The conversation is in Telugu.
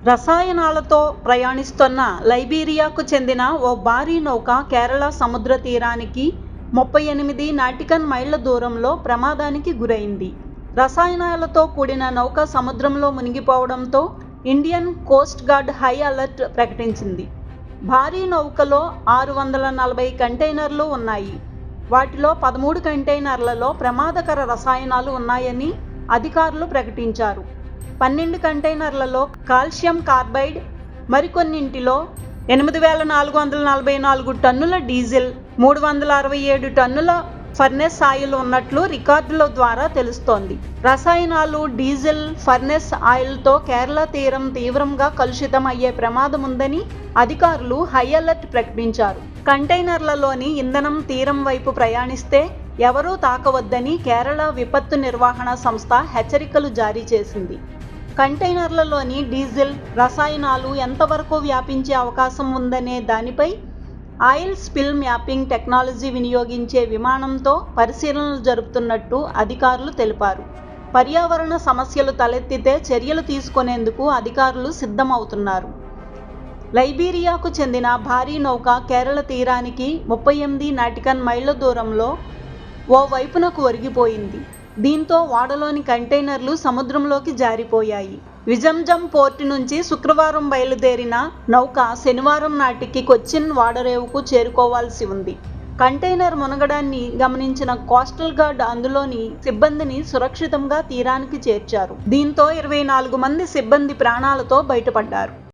రసాయనాలతో ప్రయాణిస్తున్న లైబీరియాకు చెందిన ఓ భారీ నౌక కేరళ సముద్ర తీరానికి 38 నాటికల్ మైళ్ల దూరంలో ప్రమాదానికి గురైంది. రసాయనాలతో కూడిన నౌక సముద్రంలో మునిగిపోవడంతో Indian coast guard high alert ప్రకటించింది. భారీ నౌకలో 640 కంటైనర్లు ఉన్నాయి. వాటిలో 13 కంటైనర్లలో ప్రమాదకర రసాయనాలు ఉన్నాయని అధికారులు ప్రకటించారు. 12 కంటైనర్లలో కాల్షియం కార్బైడ్, మరికొన్నింటిలో 8,444 టన్నుల డీజిల్, 367 టన్నుల ఫర్నెస్ ఆయిల్ ఉన్నట్లు రికార్డుల ద్వారా తెలుస్తోంది. రసాయనాలు, డీజిల్, ఫర్నెస్ ఆయిల్తో కేరళ తీరం తీవ్రంగా కలుషితం అయ్యే ప్రమాదం ఉందని అధికారులు హై అలర్ట్ ప్రకటించారు. కంటైనర్లలోని ఇంధనం తీరం వైపు ప్రయాణిస్తే ఎవరూ తాకవద్దని కేరళ విపత్తు నిర్వహణ సంస్థ హెచ్చరికలు జారీ చేసింది. కంటైనర్లలోని డీజిల్, రసాయనాలు ఎంతవరకు వ్యాపించే అవకాశం ఉందనే దానిపై ఆయిల్ స్పిల్ మ్యాపింగ్ టెక్నాలజీ వినియోగించే విమానంతో పరిశీలనలు జరుపుతున్నట్టు అధికారులు తెలిపారు. పర్యావరణ సమస్యలు తలెత్తితే చర్యలు తీసుకునేందుకు అధికారులు సిద్ధమవుతున్నారు. లైబీరియాకు చెందిన భారీ నౌక కేరళ తీరానికి 38 నాటికల్ మైళ్ల దూరంలో ఓ వైపునకు ఒరిగిపోయింది. దీంతో ఓడలోని కంటైనర్లు సముద్రంలోకి జారిపోయాయి. విజంజం పోర్టు నుంచి శుక్రవారం బయలుదేరిన నౌక శనివారం నాటికి కొచ్చిన్ ఓడరేవుకు చేరుకోవాల్సి ఉంది. కంటైనర్ మునగడాన్ని గమనించిన కోస్టల్ గార్డ్ అందులోని సిబ్బందిని సురక్షితంగా తీరానికి చేర్చారు. దీంతో 24 మంది సిబ్బంది ప్రాణాలతో బయటపడ్డారు.